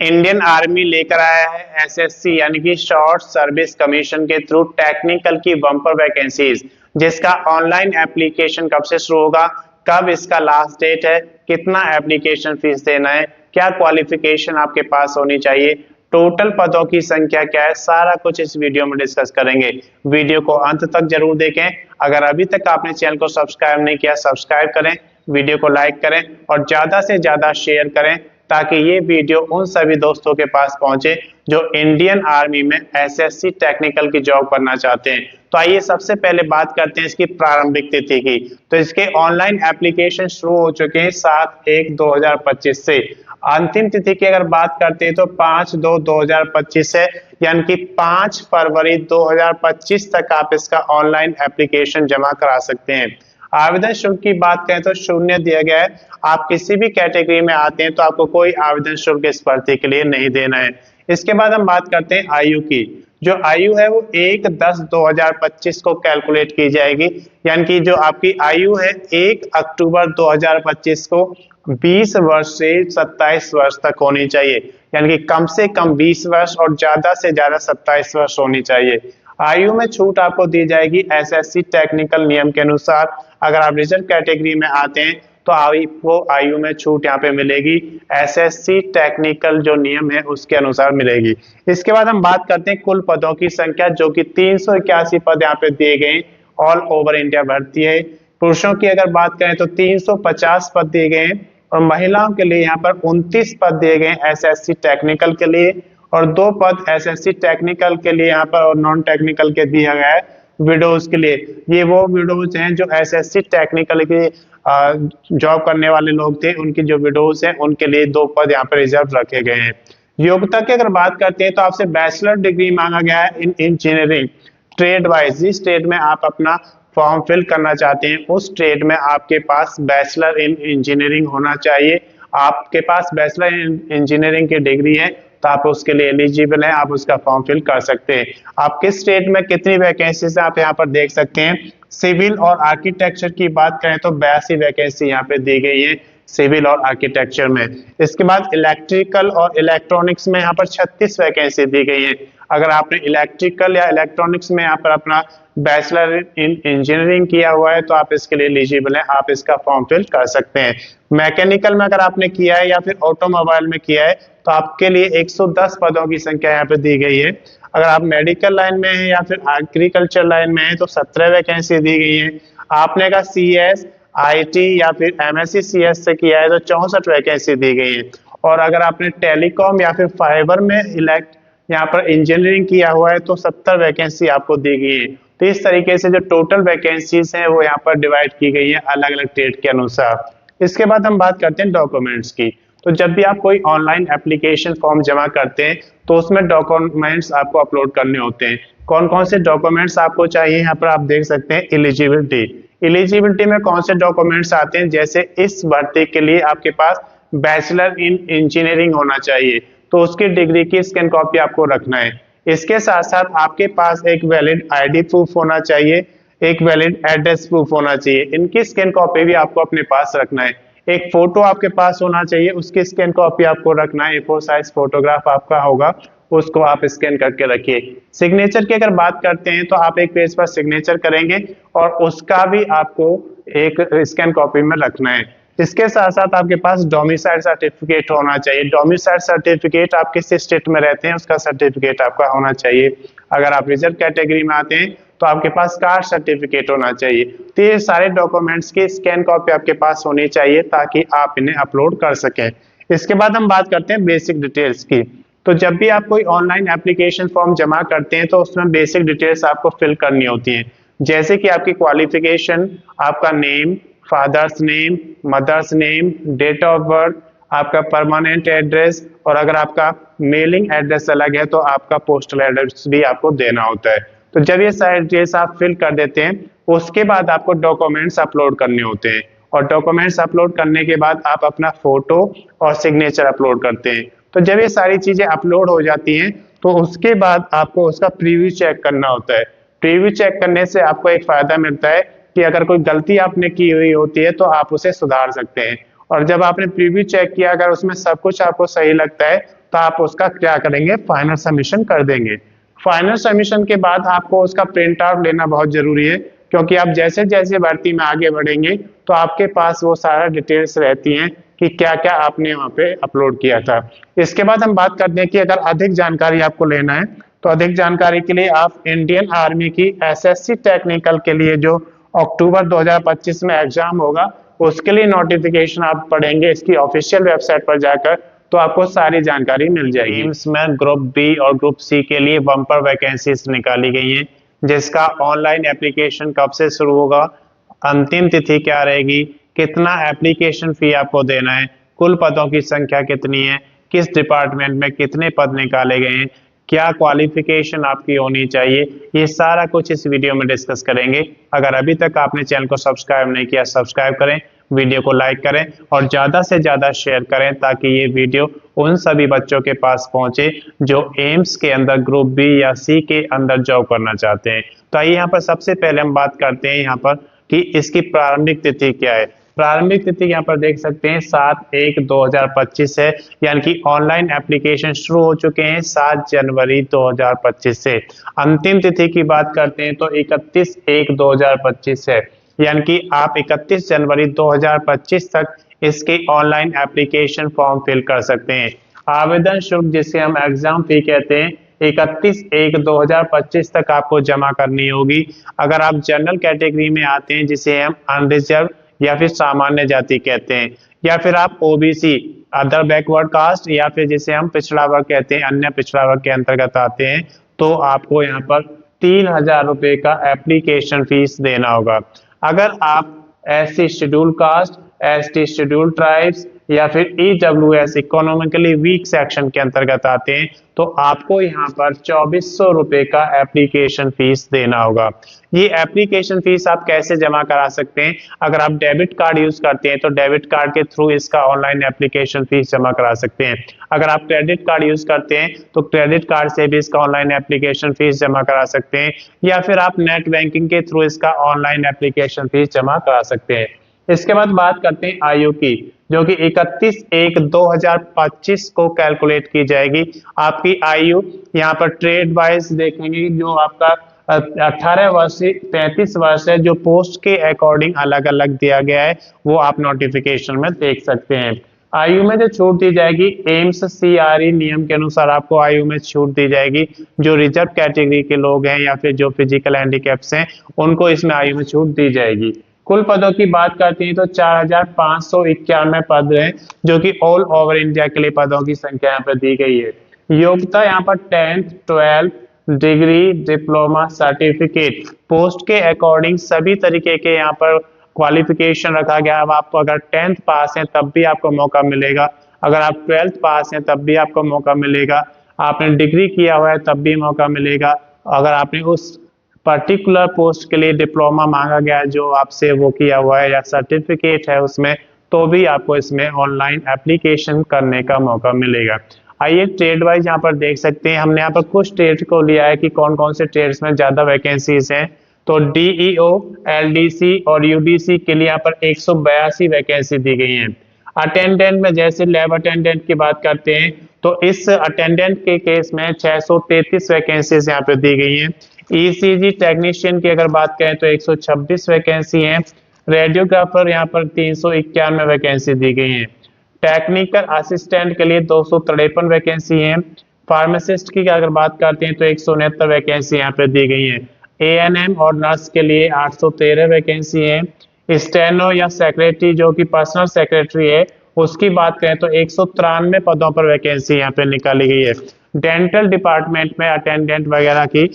Indian army लेकर आया है एसएससी यानी कि शॉर्ट सर्विस कमीशन के थ्रू टेक्निकल की बम्पर वैकेंसीज, जिसका ऑनलाइन एप्लीकेशन कब से शुरू होगा, कब इसका लास्ट डेट है, कितना एप्लीकेशन फीस देना है, क्या क्वालिफिकेशन आपके पास होनी चाहिए, टोटल पदों की संख्या क्या है, सारा कुछ इस वीडियो में डिस्कस करेंगे। वीडियो को अंत तक जरूर देखें। अगर अभी तक आपने चैनल को सब्सक्राइब नहीं किया, सब्सक्राइब करें, वीडियो को लाइक करें और ज्यादा से ज्यादा शेयर करें ताकि ये वीडियो उन सभी दोस्तों के पास पहुंचे जो इंडियन आर्मी में एसएससी टेक्निकल की जॉब करना चाहते हैं। तो आइए सबसे पहले बात करते हैं इसकी प्रारंभिक तिथि की। तो इसके ऑनलाइन एप्लीकेशन शुरू हो चुके हैं 7/1/2025 से। अंतिम तिथि की अगर बात करते हैं तो 5/2/2025 है, यानी कि 5 फरवरी 2025 तक आप इसका ऑनलाइन एप्लीकेशन जमा करा सकते हैं। आवेदन शुल्क की बात करें तो शून्य दिया गया है। आप किसी भी कैटेगरी में आते हैं तो आपको कोई आवेदन शुल्क इस भर्ती के लिए नहीं देना है। इसके बाद हम बात करते हैं आयु की। जो आयु है वो 1/10/2025 को कैलकुलेट की जाएगी, यानी कि जो आपकी आयु है 1 अक्टूबर 2025 को 20 वर्ष से 27 वर्ष तक होनी चाहिए, यानी कि कम से कम 20 वर्ष और ज्यादा से ज्यादा 27 वर्ष होनी चाहिए। आयु में छूट आपको दी जाएगी एसएससी टेक्निकल नियम के अनुसार। अगर आप रिजर्व कैटेगरी में आते हैं तो आपको आयु में छूट यहाँ पे मिलेगी एसएससी टेक्निकल जो नियम है उसके अनुसार मिलेगी। इसके बाद हम बात करते हैं कुल पदों की संख्या, जो कि 381 पद यहाँ पे दिए गए, ऑल ओवर इंडिया भर्ती है। पुरुषों की अगर बात करें तो 350 पद दिए गए और महिलाओं के लिए यहाँ पर 29 पद दिए गए एसएससी टेक्निकल के लिए और 2 पद एसएससी टेक्निकल के लिए यहाँ पर और नॉन टेक्निकल के दिया गया है विडोज के लिए। ये वो विडोज हैं जो एसएससी टेक्निकल की जॉब करने वाले लोग थे, उनकी जो विडोज हैं उनके लिए 2 पद यहाँ पर रिजर्व रखे गए हैं। योग्यता की अगर बात करते हैं तो आपसे बैचलर डिग्री मांगा गया है इन इंजीनियरिंग ट्रेड वाइज। जिस ट्रेड में आप अपना फॉर्म फिल करना चाहते हैं उस ट्रेड में आपके पास बैचलर इन इंजीनियरिंग होना चाहिए। आपके पास बैचलर इन इंजीनियरिंग की डिग्री है तो आप उसके लिए एलिजिबल हैं, आप उसका फॉर्म फिल कर सकते हैं। आप किस स्टेट में कितनी वैकेंसीज आप यहाँ पर देख सकते हैं। सिविल और आर्किटेक्चर की बात करें तो 82 वैकेंसी यहाँ पे दी गई है सिविल और आर्किटेक्चर में। इसके बाद इलेक्ट्रिकल और इलेक्ट्रॉनिक्स में यहाँ पर 36 वैकेंसी दी गई है। अगर आपने इलेक्ट्रिकल या इलेक्ट्रॉनिक्स में यहाँ पर अपना बैचलर इन इंजीनियरिंग किया हुआ है तो आप इसके लिए एलिजिबल हैं, आप इसका फॉर्म फिल कर सकते हैं। मैकेनिकल में अगर आपने किया है या फिर ऑटोमोबाइल में किया है तो आपके लिए 110 पदों की संख्या यहाँ पे दी गई है। अगर आप मेडिकल लाइन में है या फिर एग्रीकल्चर लाइन में है तो 17 वैकेंसी दी गई है। आपने का सीएस आईटी या फिर एमएससी सीएस से किया है तो 64 वैकेंसी दी गई है। और अगर आपने टेलीकॉम या फिर फाइबर में यहाँ पर इंजीनियरिंग किया हुआ है तो 70 वैकेंसी आपको दी गई है। तो इस तरीके से जो टोटल वैकेंसीज हैं वो यहाँ पर डिवाइड की गई है अलग अलग ट्रेड के अनुसार। इसके बाद हम बात करते हैं डॉक्यूमेंट्स की। तो जब भी आप कोई ऑनलाइन एप्लीकेशन फॉर्म जमा करते हैं तो उसमें डॉक्यूमेंट्स आपको अपलोड करने होते हैं। कौन कौन से डॉक्यूमेंट्स आपको चाहिए यहाँ पर आप देख सकते हैं। एलिजिबिलिटी में कौन से डॉक्यूमेंट्स आते हैं, जैसे इस भर्ती के लिए आपके पास बैचलर इन इंजीनियरिंग होना चाहिए तो उसकी डिग्री की स्कैन कॉपी आपको रखना है। इसके साथ साथ आपके पास एक वैलिड आईडी प्रूफ होना चाहिए, एक वैलिड एड्रेस प्रूफ होना चाहिए। इनकी स्कैन कॉपी भी आपको अपने पास रखना है। एक फोटो आपके पास होना चाहिए, उसकी स्कैन कॉपी आपको रखना है। A4 साइज फोटोग्राफ आपका होगा, उसको आप स्कैन करके रखिए। सिग्नेचर की अगर बात करते हैं तो आप एक पेज पर सिग्नेचर करेंगे और उसका भी आपको एक स्कैन कॉपी में रखना है। इसके साथ साथ आपके पास डोमिसाइल सर्टिफिकेट होना चाहिए। डोमिसाइल सर्टिफिकेट आप किस स्टेट में रहते हैं उसका सर्टिफिकेट आपका होना चाहिए। अगर आप रिजर्व कैटेगरी में आते हैं तो आपके पास कास्ट सर्टिफिकेट होना चाहिए। तो ये सारे डॉक्यूमेंट्स की स्कैन कॉपी आपके पास होनी चाहिए ताकि आप इन्हें अपलोड कर सकें। इसके बाद हम बात करते हैं बेसिक डिटेल्स की। तो जब भी आप कोई ऑनलाइन एप्लीकेशन फॉर्म जमा करते हैं तो उसमें बेसिक डिटेल्स आपको फिल करनी होती हैं, जैसे कि आपकी क्वालिफिकेशन, आपका name, father's name, mother's name, date of birth, आपका परमानेंट एड्रेस और अगर आपका मेलिंग एड्रेस अलग है तो आपका पोस्टल एड्रेस भी आपको देना होता है। तो जब ये सारे डिटेल्स आप फिल कर देते हैं उसके बाद आपको डॉक्यूमेंट्स अपलोड करने होते हैं और डॉक्यूमेंट्स अपलोड करने के बाद आप अपना फोटो और सिग्नेचर अपलोड करते हैं। तो जब ये सारी चीजें अपलोड हो जाती हैं तो उसके बाद आपको उसका प्रीव्यू चेक करना होता है। प्रीव्यू चेक करने से आपको एक फायदा मिलता है कि अगर कोई गलती आपने की हुई होती है तो आप उसे सुधार सकते हैं। और जब आपने प्रीव्यू चेक किया अगर उसमें सब कुछ आपको सही लगता है तो तो आप उसका क्या करेंगे, फाइनल सबमिशन कर देंगे। फाइनल सबमिशन के बाद आपको उसका प्रिंट आउट लेना बहुत जरूरी है, क्योंकि आप जैसे जैसे भर्ती में आगे बढ़ेंगे तो आपके पास वो सारा डिटेल्स रहती हैं कि क्या क्या आपने वहाँ पे अपलोड किया था। इसके बाद हम बात करते हैं कि अगर अधिक जानकारी आपको लेना है तो अधिक जानकारी के लिए आप इंडियन आर्मी की एसएससी टेक्निकल के लिए जो अक्टूबर 2025 में एग्जाम होगा उसके लिए नोटिफिकेशन आप पढ़ेंगे इसकी ऑफिशियल वेबसाइट पर जाकर, तो आपको सारी जानकारी मिल जाएगी। एम्स में ग्रुप बी और ग्रुप सी के लिए बम्पर वैकेंसीज निकाली गई हैं, जिसका ऑनलाइन एप्लीकेशन कब से शुरू होगा, अंतिम तिथि क्या रहेगी, कितना एप्लीकेशन फी आपको देना है, कुल पदों की संख्या कितनी है, किस डिपार्टमेंट में कितने पद निकाले गए हैं, क्या क्वालिफिकेशन आपकी होनी चाहिए, ये सारा कुछ इस वीडियो में डिस्कस करेंगे। अगर अभी तक आपने चैनल को सब्सक्राइब नहीं किया, सब्सक्राइब करें, वीडियो को लाइक करें और ज़्यादा से ज़्यादा शेयर करें ताकि ये वीडियो उन सभी बच्चों के पास पहुंचे जो एम्स के अंदर ग्रुप बी या सी के अंदर जॉब करना चाहते हैं। तो आइए यहाँ पर सबसे पहले हम बात करते हैं यहाँ पर कि इसकी प्रारंभिक तिथि क्या है। प्रारंभिक तिथि यहाँ पर देख सकते हैं 7/1/2025 है, यानी कि ऑनलाइन एप्लीकेशन शुरू हो चुके हैं 7 जनवरी 2025 से। अंतिम तिथि की बात करते हैं तो 31/1/2025 है, यानी कि आप 31 जनवरी 2025 तक इसके ऑनलाइन एप्लीकेशन फॉर्म फिल कर सकते हैं। आवेदन शुल्क जिसे हम एग्जाम फी कहते हैं 31/1/2025 तक आपको जमा करनी होगी। अगर आप जनरल कैटेगरी में आते हैं जिसे हम अनरिजर्व या फिर सामान्य जाति कहते हैं, या फिर आप ओबीसी अदर बैकवर्ड कास्ट या फिर जिसे हम पिछड़ा वर्ग कहते हैं अन्य पिछड़ा वर्ग के अंतर्गत आते हैं, तो आपको यहाँ पर 3,000 रुपए का एप्लीकेशन फीस देना होगा। अगर आप SC schedule caste, ST schedule tribes या फिर ईडब्ल्यूएस इकोनॉमिकली वीक सेक्शन के अंतर्गत आते हैं तो आपको यहाँ पर 2400 रुपए का एप्लीकेशन फीस देना होगा। ये एप्लीकेशन फीस आप कैसे जमा करा सकते हैं, अगर आप डेबिट कार्ड यूज करते हैं तो डेबिट कार्ड के थ्रू इसका ऑनलाइन एप्लीकेशन फीस जमा करा सकते हैं। अगर आप क्रेडिट कार्ड यूज करते हैं तो क्रेडिट कार्ड से भी इसका ऑनलाइन एप्लीकेशन फीस जमा करा सकते हैं, या फिर आप नेट बैंकिंग के थ्रू इसका ऑनलाइन एप्लीकेशन फीस जमा करा सकते हैं। इसके बाद बात करते हैं आयु की, जो कि 31/1/2025 को कैलकुलेट की जाएगी। आपकी आयु यहाँ पर ट्रेड वाइज देखेंगे, जो आपका 18 वर्ष से 33 वर्ष है, जो पोस्ट के अकॉर्डिंग अलग अलग दिया गया है वो आप नोटिफिकेशन में देख सकते हैं। आयु में जो छूट दी जाएगी एम्स सीआरई नियम के अनुसार आपको आयु में छूट दी जाएगी। जो रिजर्व कैटेगरी के लोग हैं या फिर जो फिजिकल हैंडीकैप्स हैं उनको इसमें आयु में छूट दी जाएगी। कुल पदों की बात करते हैं तो 4,591 पद हैं, जो कि ऑल ओवर इंडिया के लिए पदों की संख्या यहाँ पर दी गई है। योग्यता यहाँ पर 10th 12th degree diploma certificate post के अकॉर्डिंग सभी तरीके के यहाँ पर क्वालिफिकेशन रखा गया। अब आप अगर 10th पास हैं तब भी आपको मौका मिलेगा, अगर आप 12th पास हैं तब भी आपको मौका मिलेगा, आपने डिग्री किया हुआ है तब भी मौका मिलेगा, अगर आपने उस पर्टिकुलर पोस्ट के लिए डिप्लोमा मांगा गया है जो आपसे वो किया हुआ है या सर्टिफिकेट है उसमें, तो भी आपको इसमें ऑनलाइन एप्लीकेशन करने का मौका मिलेगा। आइए ट्रेड वाइज यहाँ पर देख सकते हैं, हमने यहाँ पर कुछ ट्रेड को लिया है कि कौन कौन से ट्रेड्स में ज्यादा वैकेंसीज हैं। तो डीईओ, एलडीसी और यूडीसी के लिए यहाँ पर 182 वैकेंसी दी गई है। अटेंडेंट में जैसे लैब अटेंडेंट की बात करते हैं तो इस अटेंडेंट के केस में 633 वैकेंसीज यहाँ पे दी गई हैं। ईसीजी टेक्नीशियन की अगर बात करें तो 126 वैकेंसी है। रेडियोग्राफर यहाँ पर 391 वैकेंसी दी गई है। टेक्निकल असिस्टेंट के लिए 253 वैकेंसी है। फार्मासिस्ट की अगर बात करते हैं तो 169 वैकेंसी यहाँ पे दी गई है। एएनएम और नर्स के लिए 813 वैकेंसी है। स्टेनो या सेक्रेटरी जो कि पर्सनल सेक्रेटरी है उसकी बात करें तो 193 पदों पर वैकेंसी यहाँ पे निकाली गई है। डेंटल डिपार्टमेंट में अटेंडेंट वगैरह की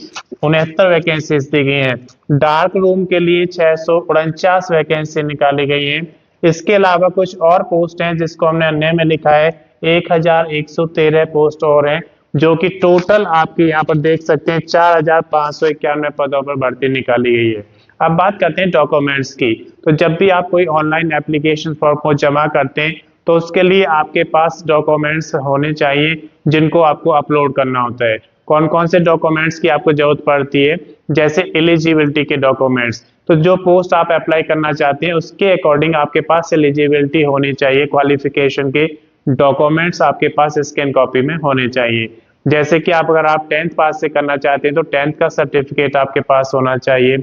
69 वैकेंसीज दी गई हैं। डार्क रूम के लिए 649 वैकेंसी निकाली गई हैं। इसके अलावा कुछ और पोस्ट हैं जिसको हमने अन्य में लिखा है 1113 पोस्ट और हैं, जो कि टोटल आपके यहाँ पर देख सकते हैं 4,591 पदों पर भर्ती निकाली गई है। अब बात करते हैं डॉक्यूमेंट्स की। तो जब भी आप कोई ऑनलाइन एप्लीकेशन फॉर्म को जमा करते हैं तो उसके लिए आपके पास डॉक्यूमेंट्स होने चाहिए जिनको आपको अपलोड करना होता है। कौन कौन से डॉक्यूमेंट्स की आपको जरूरत पड़ती है, जैसे एलिजिबिलिटी के डॉक्यूमेंट्स। तो जो पोस्ट आप अप्लाई करना चाहते हैं उसके अकॉर्डिंग आपके पास एलिजिबिलिटी होनी चाहिए क्वालिफिकेशन की। डॉक्यूमेंट्स आपके पास स्कैन कॉपी में होने चाहिए। जैसे कि अगर आप 10th पास से करना चाहते हैं तो 10th का सर्टिफिकेट आपके पास होना चाहिए।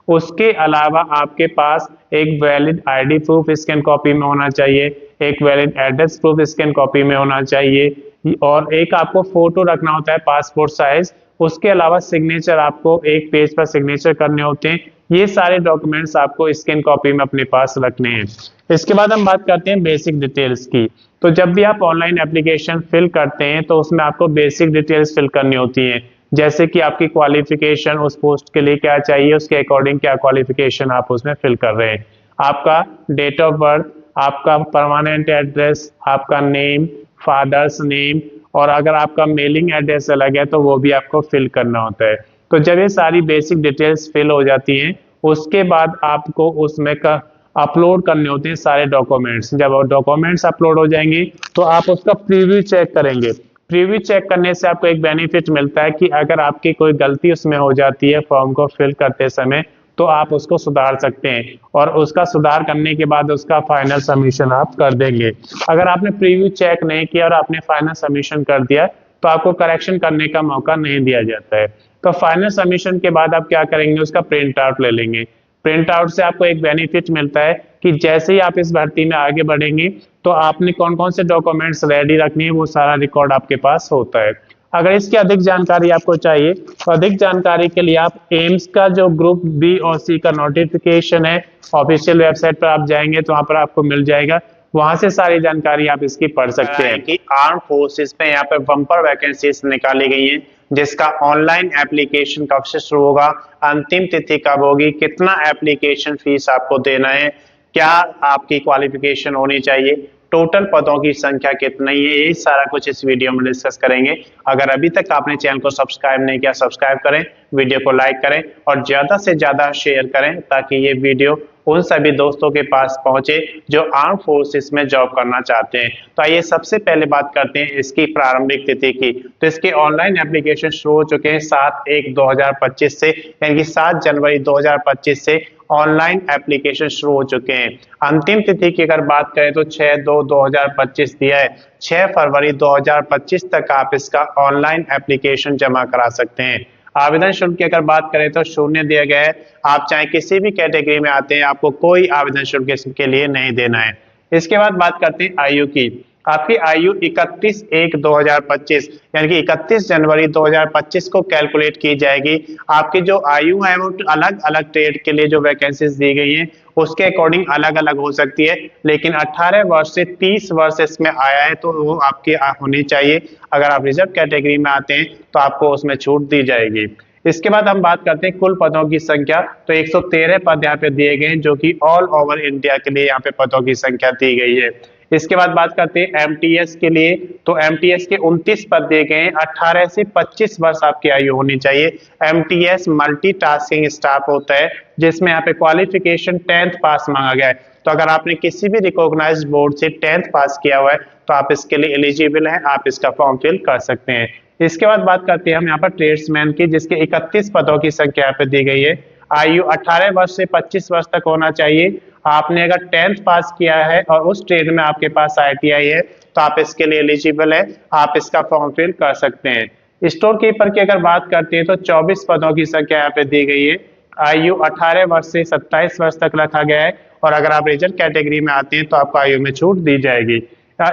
उसके अलावा आपके पास एक valid ID proof scan copy में होना चाहिए, एक valid address proof scan copy में होना चाहिए, और एक आपको फोटो रखना होता है पासपोर्ट साइज। उसके अलावा सिग्नेचर, आपको एक पेज पर सिग्नेचर करने होते हैं। ये सारे डॉक्यूमेंट्स आपको स्कैन कॉपी में अपने पास रखने हैं। इसके बाद हम बात करते हैं बेसिक डिटेल्स की। तो जब भी आप ऑनलाइन एप्लीकेशन फिल करते हैं तो उसमें आपको बेसिक डिटेल्स फिल करनी होती हैं, जैसे कि आपकी क्वालिफिकेशन, उस पोस्ट के लिए क्या चाहिए, उसके अकॉर्डिंग क्या क्वालिफिकेशन आप उसमें फिल कर रहे हैं, आपका डेट ऑफ बर्थ, आपका परमानेंट एड्रेस, आपका नेम, फादर्स नेम, और अगर आपका मेलिंग एड्रेस अलग है तो वो भी आपको फिल करना होता है। तो जब ये सारी बेसिक डिटेल्स फिल हो जाती हैं उसके बाद आपको उसमें का अपलोड करने होते हैं सारे डॉक्यूमेंट्स। जब डॉक्यूमेंट्स अपलोड हो जाएंगे तो आप उसका प्रीव्यू चेक करेंगे। प्रीव्यू चेक करने से आपको एक बेनिफिट मिलता है कि अगर आपकी कोई गलती उसमें हो जाती है फॉर्म को फिल करते समय तो आप उसको सुधार सकते हैं, और उसका सुधार करने के बाद उसका फाइनल सबमिशन आप कर देंगे। अगर आपने प्रीव्यू चेक नहीं किया और आपने फाइनल सबमिशन कर दिया तो आपको करेक्शन करने का मौका नहीं दिया जाता है। तो फाइनल सबमिशन के बाद आप क्या करेंगे, उसका प्रिंट आउट ले लेंगे। प्रिंट आउट से आपको एक बेनिफिट मिलता है कि जैसे ही आप इस भर्ती में आगे बढ़ेंगे तो आपने कौन कौन से डॉक्यूमेंट्स रेडी रखनी है वो सारा रिकॉर्ड आपके पास होता है। अगर इसकी अधिक जानकारी आपको चाहिए तो अधिक जानकारी के लिए आप एम्स का जो ग्रुप बी और सी का नोटिफिकेशन है ऑफिशियल वेबसाइट पर आप जाएंगे तो वहां पर आपको मिल जाएगा, वहां से सारी जानकारी आप इसकी पढ़ सकते हैं। कि आर्म फोर्सेस में यहाँ पे बम्पर वैकेंसीज निकाली गई हैं जिसका ऑनलाइन एप्लीकेशन कब से शुरू होगा, अंतिम तिथि कब होगी, कितना एप्लीकेशन फीस आपको देना है, क्या आपकी क्वालिफिकेशन होनी चाहिए, टोटल पदों की संख्या कितनी है, ये सारा कुछ इस वीडियो में डिस्कस करेंगे। अगर अभी तक आपने चैनल को सब्सक्राइब नहीं किया सब्सक्राइब करें, वीडियो को लाइक करें और ज्यादा से ज्यादा शेयर करें ताकि ये वीडियो उन सभी दोस्तों के पास पहुंचे जो आर्म फोर्सेस में जॉब करना चाहते हैं। तो आइए सबसे पहले बात करते हैं इसकी प्रारंभिक तिथि की। तो इसके ऑनलाइन एप्लीकेशन शुरू हो चुके हैं 7/1/2025 से, यानी कि 7 जनवरी 2025 से ऑनलाइन एप्लीकेशन शुरू हो चुके हैं। अंतिम तिथि की अगर बात करें तो 6/2/2025 दिया है, 6 फरवरी 2025 तक आप इसका ऑनलाइन एप्लीकेशन जमा करा सकते हैं। आवेदन शुल्क की अगर बात करें तो शून्य दिया गया है, आप चाहे किसी भी कैटेगरी में आते हैं आपको कोई आवेदन शुल्क इसके लिए नहीं देना है। इसके बाद बात करते हैं आयु की। आपकी आयु 31/1/2025 यानी कि 31 जनवरी 2025 को कैलकुलेट की जाएगी। आपकी जो आयु है वो अलग अलग ट्रेड के लिए जो वैकेंसीज दी गई हैं उसके अकॉर्डिंग अलग अलग हो सकती है, लेकिन 18 वर्ष से 30 वर्ष इसमें आया है तो वो आपकी होनी चाहिए। अगर आप रिजर्व कैटेगरी में आते हैं तो आपको उसमें छूट दी जाएगी। इसके बाद हम बात करते हैं कुल पदों की संख्या। तो 113 पद यहाँ पे दिए गए हैं जो कि ऑल ओवर इंडिया के लिए यहाँ पे पदों की संख्या दी गई है। इसके बाद बात करते हैं एमटीएस के लिए। तो एमटीएस के 29 पद दिए गए हैं, 18 से 25 वर्ष आपकी आयु होनी चाहिए। एमटीएस मल्टीटास्किंग स्टाफ होता है जिसमें यहाँ पे क्वालिफिकेशन 10th पास मांगा गया है। तो अगर आपने किसी भी रिकॉग्नाइज्ड बोर्ड से 10th पास किया हुआ है तो आप इसके लिए एलिजिबल हैं, आप इसका फॉर्म फिल कर सकते हैं। इसके बाद बात करते हैं हम यहाँ पर ट्रेड्समैन की, जिसके 31 पदों की संख्या यहाँ पे दी गई है। आयु 18 वर्ष से 25 वर्ष तक होना चाहिए। आपने अगर 10th पास किया है और उस ट्रेड में आपके पास आईटीआई है तो आप इसके लिए एलिजिबल है, आप इसका फॉर्म फिल कर सकते हैं। स्टोर कीपर की अगर बात करते हैं तो 24 पदों की संख्या यहाँ पे दी गई है। आयु 18 वर्ष से 27 वर्ष तक रखा गया है, और अगर आप रिजर्व कैटेगरी में आते हैं तो आपको आयु में छूट दी जाएगी।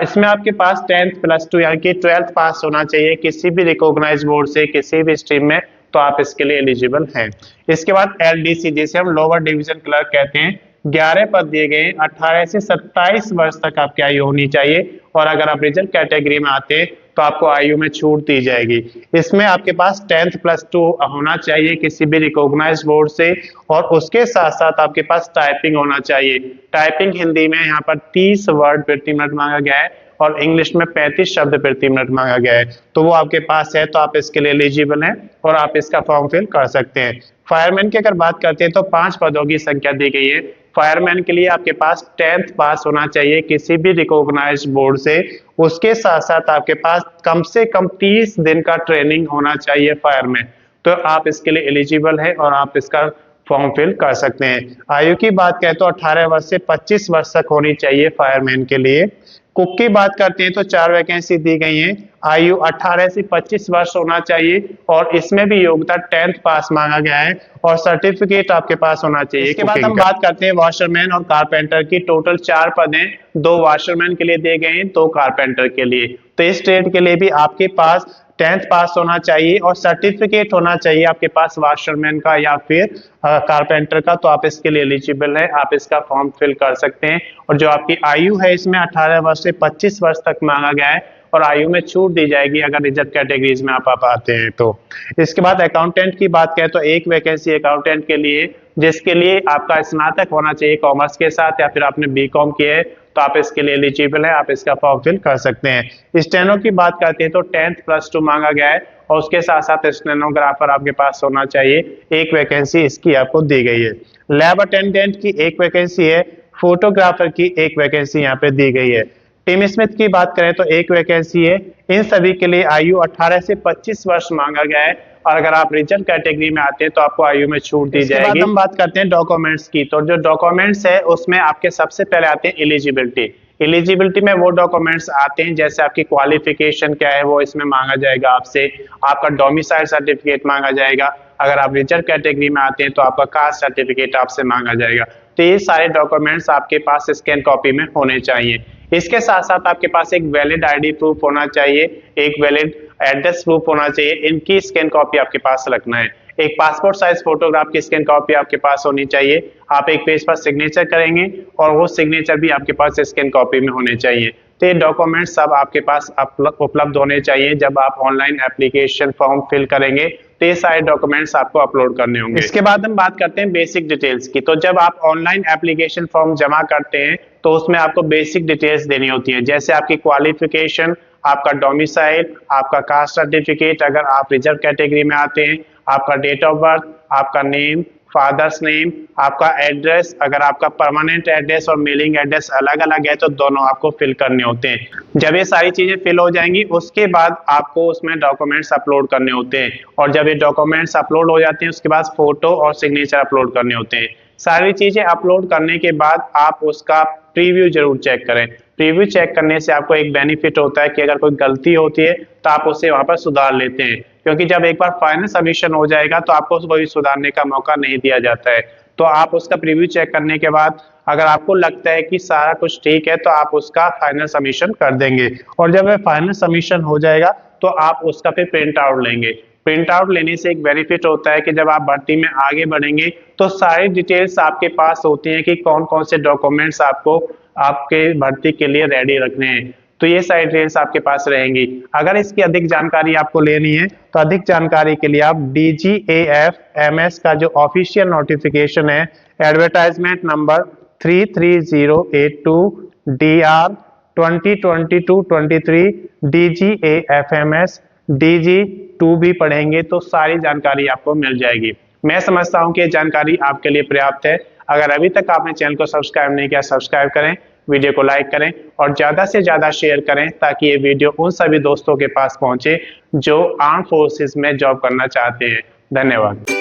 इसमें आपके पास 10th प्लस 2 यानी कि 12th पास होना चाहिए किसी भी रिकॉग्नाइज्ड बोर्ड से किसी भी स्ट्रीम में, तो आप इसके लिए एलिजिबल हैं। इसके बाद एलडीसी जिसे हम लोअर डिवीजन क्लर्क कहते हैं, 11 पद दिए गए हैं। 18 से 27 वर्ष तक आपकी आयु होनी चाहिए, और अगर आप रिजर्व कैटेगरी में आते हैं तो आपको आयु में छूट दी जाएगी। इसमें आपके पास 10th प्लस 2 होना चाहिए किसी भी रिकॉग्नाइज्ड बोर्ड से, और उसके साथ साथ आपके पास टाइपिंग होना चाहिए। टाइपिंग हिंदी में यहाँ पर 30 वर्ड प्रति मिनट मांगा गया है और इंग्लिश में 35 शब्द प्रति मिनट मांगा गया है। तो वो आपके पास है तो आप इसके लिए एलिजिबल हैं और आप इसका फॉर्म फिल कर सकते हैं। फायरमैन की अगर बात करते हैं तो 5 पदों की संख्या दी गई है। फायरमैन के लिए आपके पास 10th पास होना चाहिए किसी भी रिकॉग्नाइज्ड बोर्ड से, उसके साथ साथ आपके पास कम से कम 30 दिन का ट्रेनिंग होना चाहिए फायरमैन, तो आप इसके लिए एलिजिबल है और आप इसका फॉर्म फिल कर सकते हैं। आयु की बात करें तो 18 वर्ष से 25 वर्ष तक होनी चाहिए फायरमैन के लिए। कुक की बात करते हैं तो 4 वैकेंसी दी गई हैं। आयु 18 से 25 वर्ष होना चाहिए और इसमें भी योग्यता 10th पास मांगा गया है और सर्टिफिकेट आपके पास होना चाहिए। इसके बाद हम बात करते हैं वॉशरमैन और कारपेंटर की। टोटल 4 पद हैं, 2 वॉशरमैन के लिए दिए गए हैं, 2 कारपेंटर के लिए। तो इस ट्रेड के लिए भी आपके पास 10th पास होना चाहिए और सर्टिफिकेट होना चाहिए आपके पास वॉशरमैन का या फिर कारपेंटर का। तो आप इसके लिए एलिजिबल है, आप इसका फॉर्म फिल कर सकते हैं। और जो आपकी आयु है इसमें 18 वर्ष से 25 वर्ष तक मांगा गया है और आयु में छूट दी जाएगी अगर रिजर्व कैटेगरीज में आप आते हैं तो। इसके बाद अकाउंटेंट की बात करें तो 1 वैकेंसी अकाउंटेंट के लिए, जिसके लिए आपका स्नातक होना चाहिए कॉमर्स के साथ या फिर आपने बीकॉम किया है तो आप इसके लिए एलिजिबल है, आप इसका फॉर्म फिल कर सकते हैं। स्टेनो की बात करते हैं तो 10th +2 मांगा गया है और उसके साथ साथ स्टेनोग्राफर आपके पास होना चाहिए। 1 वैकेंसी इसकी आपको दी गई है। लैब अटेंडेंट की 1 वैकेंसी है, फोटोग्राफर की 1 वैकेंसी यहाँ पे दी गई है। टीम स्मिथ की बात करें तो 1 वैकेंसी है। इन सभी के लिए आयु 18 से 25 वर्ष मांगा गया है और अगर आप रिजर्व कैटेगरी में आते हैं तो आपको आयु में छूट दी जाएगी। इसके बाद हम बात करते हैं डॉक्यूमेंट्स की। तो जो डॉक्यूमेंट्स है उसमें आपके सबसे पहले आते हैं एलिजिबिलिटी। एलिजिबिलिटी में वो डॉक्यूमेंट्स आते हैं जैसे आपकी क्वालिफिकेशन क्या है वो इसमें मांगा जाएगा आपसे, आपका डोमिसाइल सर्टिफिकेट मांगा जाएगा, अगर आप रिजर्व कैटेगरी में आते हैं तो आपका कास्ट सर्टिफिकेट आपसे मांगा जाएगा। तो ये सारे डॉक्यूमेंट्स आपके पास स्कैन कॉपी में होने चाहिए। इसके साथ साथ आपके पास एक वैलिड आईडी प्रूफ होना चाहिए, एक वैलिड एड्रेस प्रूफ होना चाहिए, इनकी स्कैन कॉपी आपके पास रखना है। एक पासपोर्ट साइज फोटोग्राफ की स्कैन कॉपी आपके पास होनी चाहिए। आप एक पेज पर सिग्नेचर करेंगे और वो सिग्नेचर भी आपके पास स्कैन कॉपी में होने चाहिए। तो ये डॉक्यूमेंट सब आपके पास उपलब्ध होने चाहिए जब आप ऑनलाइन एप्लीकेशन फॉर्म फिल करेंगे तो ये सारे डॉक्यूमेंट्स आपको अपलोड करने होंगे। इसके बाद हम बात करते हैं बेसिक डिटेल्स की। तो जब आप ऑनलाइन एप्लीकेशन फॉर्म जमा करते हैं तो उसमें आपको बेसिक डिटेल्स देनी होती है, जैसे आपकी क्वालिफिकेशन, आपका डोमिसाइल, आपका कास्ट सर्टिफिकेट अगर आप रिजर्व कैटेगरी में आते हैं, आपका डेट ऑफ बर्थ, आपका नेम, फादर्स नेम, आपका एड्रेस, अगर आपका परमानेंट एड्रेस और मेलिंग एड्रेस अलग अलग है तो दोनों आपको फिल करने होते हैं। जब ये सारी चीजें फिल हो जाएंगी उसके बाद आपको उसमें डॉक्यूमेंट्स अपलोड करने होते हैं और जब ये डॉक्यूमेंट्स अपलोड हो जाते हैं उसके बाद फोटो और सिग्नेचर अपलोड करने होते हैं। सारी चीजें अपलोड करने के बाद आप उसका प्रीव्यू जरूर चेक करें। प्रीव्यू चेक करने से आपको एक बेनिफिट होता है कि अगर कोई गलती होती है तो आप उसे वहां पर सुधार लेते हैं, क्योंकि जब एक बार फाइनल सबमिशन हो जाएगा तो आपको कोई सुधारने का मौका नहीं दिया जाता है। तो आप उसका प्रीव्यू चेक करने के बाद अगर आपको लगता है कि सारा कुछ ठीक है तो आप उसका फाइनल सबमिशन कर देंगे और जब वह फाइनल सबमिशन हो जाएगा तो आप उसका फिर प्रिंट आउट लेंगे। प्रिंट आउट लेने से एक बेनिफिट होता है कि जब आप भर्ती में आगे बढ़ेंगे तो सारी डिटेल्स आपके पास होती हैं कि कौन कौन से डॉक्यूमेंट्स आपको आपके भर्ती के लिए रेडी रखने हैं। तो ये सारी डिटेल्स आपके पास रहेंगी। अगर इसकी अधिक जानकारी आपको लेनी है तो अधिक जानकारी के लिए आप DGAF-MS का जो ऑफिशियल नोटिफिकेशन है, advertisement number 33082 DR 2022-23 DGAF-MS DG2 भी पढ़ेंगे तो सारी जानकारी आपको मिल जाएगी। मैं समझता हूं कि ये जानकारी आपके लिए पर्याप्त है। अगर अभी तक आपने चैनल को सब्सक्राइब नहीं किया, सब्सक्राइब करें, वीडियो को लाइक करें और ज्यादा से ज्यादा शेयर करें ताकि ये वीडियो उन सभी दोस्तों के पास पहुंचे जो आर्म फोर्सेस में जॉब करना चाहते हैं। धन्यवाद।